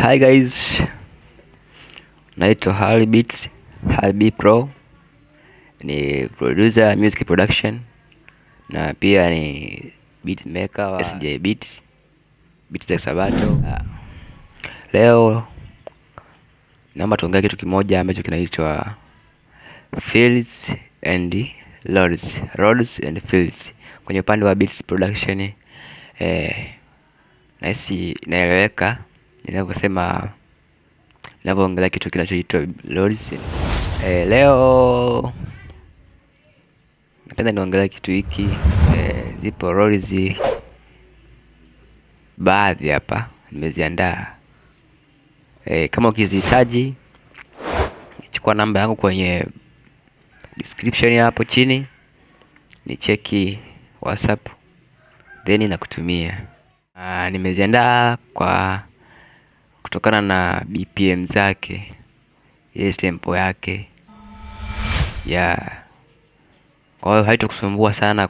Hi guys, naitwa Harry Beats, Harry B Pro, ni producer music production na pia ni beat maker wa SJ Beats, Beats za Sabato. Leo naomba tuongee kitu kimoja ambacho kinaitwa Fields and Roads, Roads and Fields. Kwenye upande wa beats production nahisi naeleweka ninavyosema, ninavyoongelea kitu kinachoitwa roads. Leo napenda niongelea kitu hiki. Zipo roads baadhi hapa nimeziandaa. Kama ukizihitaji chukua namba yangu kwenye description hapo chini, ni cheki WhatsApp then nakutumia. Nimeziandaa kwa kutokana na BPM zake, ile tempo yake kwa hiyo haitakusumbua sana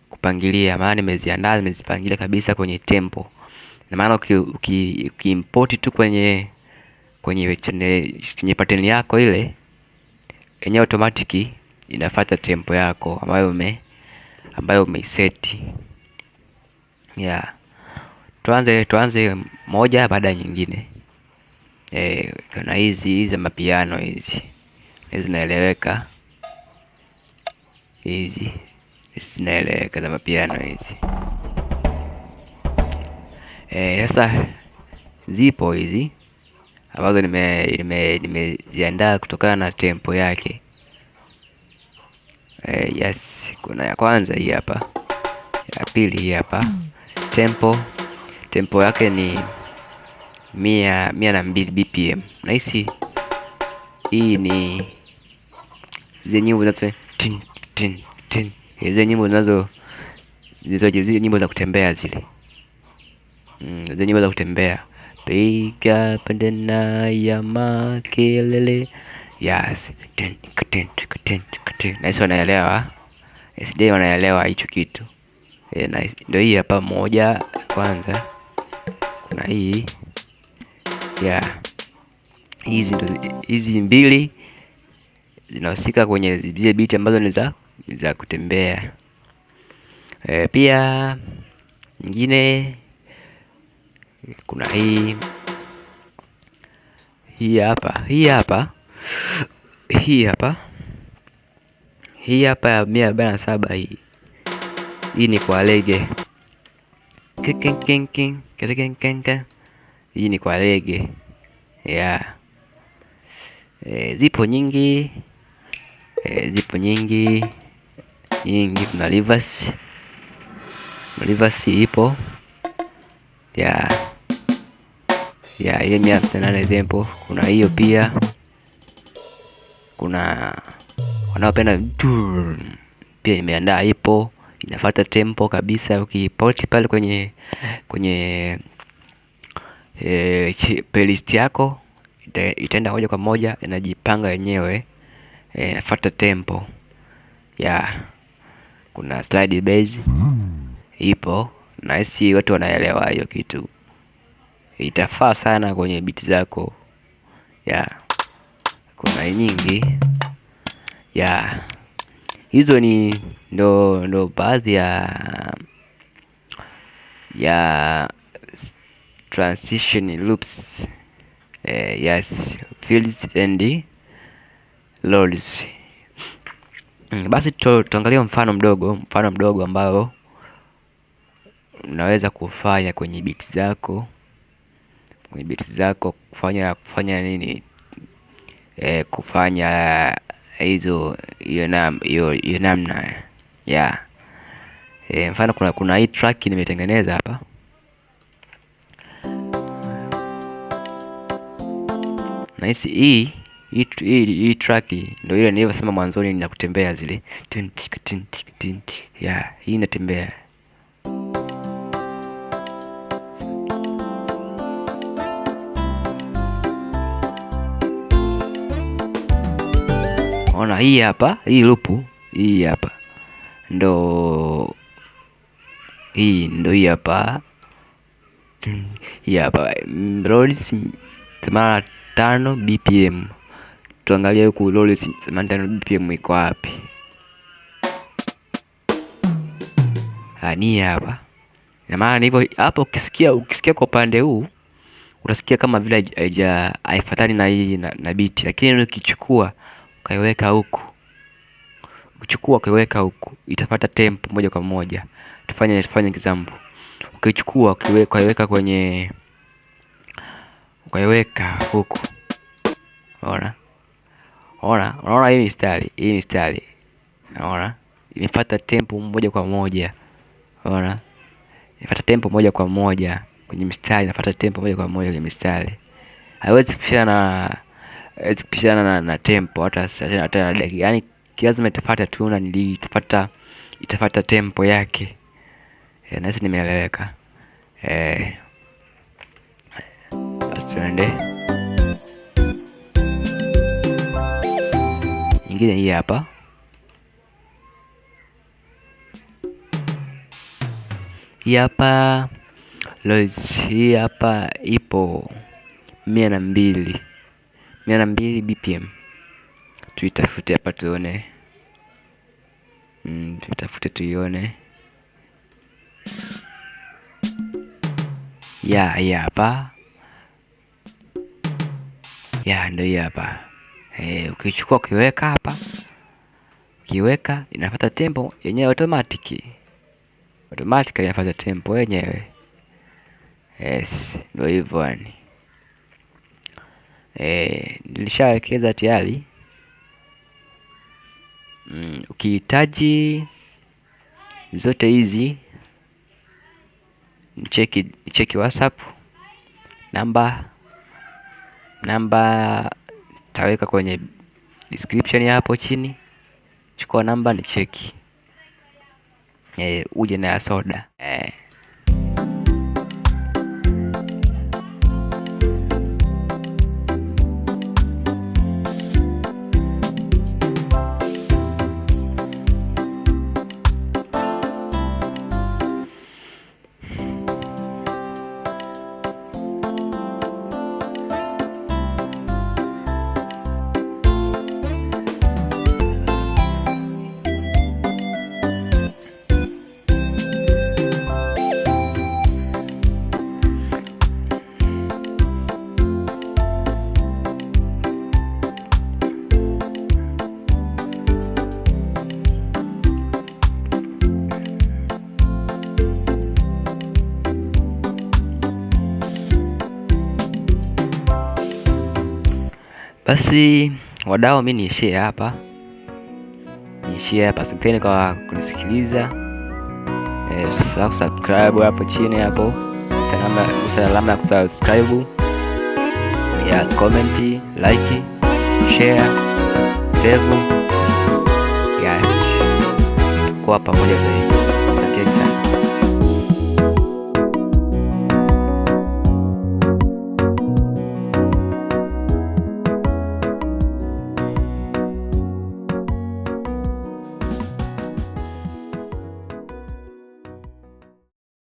kupangilia, maana nimeziandaa, nimezipangilia kabisa kwenye tempo. Na maana ukiimport tu kwenye pattern yako ile yenyewe automatic inafuata tempo yako ambayo umeiset. Tuanze moja baada ya nyingine. Kuna hizi za mapiano, hizi zinaeleweka, hizi zinaeleweka za mapiano hizi. Sasa zipo hizi ambazo nimeziandaa kutokana na tempo yake. Yes, kuna ya kwanza hii hapa, ya pili hii hapa. Tempo yake ni 102 BPM. Nahisi hii ni zile nyimbo zinazo zile nyimbo zile nyimbo za kutembea zile. Zile nyimbo za kutembea, piga pandana ya makelele. Yes, nahisi wanaelewa, SD wanaelewa hicho kitu. Ndio hii hapa moja kwanza. Kuna hii hizi mbili zinahusika kwenye zile beat ambazo ni za kutembea. Pia nyingine kuna hii hapa ya 147. Hii ni kwa rege. Hii ni kwa rege. Zipo nyingi, kuna reverse ipo ile 158 example. Kuna hiyo pia. Kuna wanaopenda pia nimeandaa, ipo inafuata tempo kabisa. Ukipoti pale kwenye playlist yako itaenda moja kwa moja, inajipanga yenyewe, inafuata tempo. Kuna slide bass ipo, nahisi watu wanaelewa hiyo kitu, itafaa sana kwenye beat zako. Kuna nyingi hizo ni ndo baadhi ya transition loops. Yes, fields and loads. Basi tuangalie mfano mdogo ambao unaweza kufanya kwenye beat zako, kufanya nini, kufanya hiyo namna. Mfano kuna hii track nimetengeneza hapa. Nahisi hii track ndio ile nilivyosema mwanzoni, ni kutembea zile. Hii inatembea. Ona hii hapa, hii loop hii hapa ndo hii hapa Hii hapa Rolls 85 BPM. Tuangalie huku Rolls 85 BPM iko wapi? Ni hapa. Na maana hivyo hapo, ukisikia kwa upande huu utasikia kama vile haifuatani na hii na beat, lakini ukichukua ukaiweka huku itafuata tempo moja kwa moja. Tufanye example. Ukichukua ukaiweka huku. Unaona hii mistari. Unaona? Imefuata tempo moja kwa moja. Unaona? Imefuata tempo moja kwa moja kwenye mistari, inafuata tempo moja kwa moja kwenye mistari. Haiwezi kupishana na tempo hata na dakika. Yaani lazima itafuata tu na itafuata tempo yake. Nasi nimeeleweka. Basi tuende. Nyingine hii hapa. Hii hapa Rolls, hii hapa ipo 102 BPM. Tuitafute hapa tuone. Tutafute tuione. Hii hapa. Ndio hii hapa. Ukichukua ukiweka hapa. Inafuata tempo yenyewe automatic inafuata tempo yenyewe. Yes, ndio hivyo yani. Nilishawekeza tayari. Ukihitaji zote hizi cheki WhatsApp. Namba taweka kwenye description hapo chini. Chukua namba ni cheki. Uje na soda. Basi wadau, mimi niishie hapa. Asanteni kwa kunisikiliza. Usisahau subscribe hapo chini hapo. Alama ya kusubscribe. Comment, like, share, save. Kwa pamoja zaidi.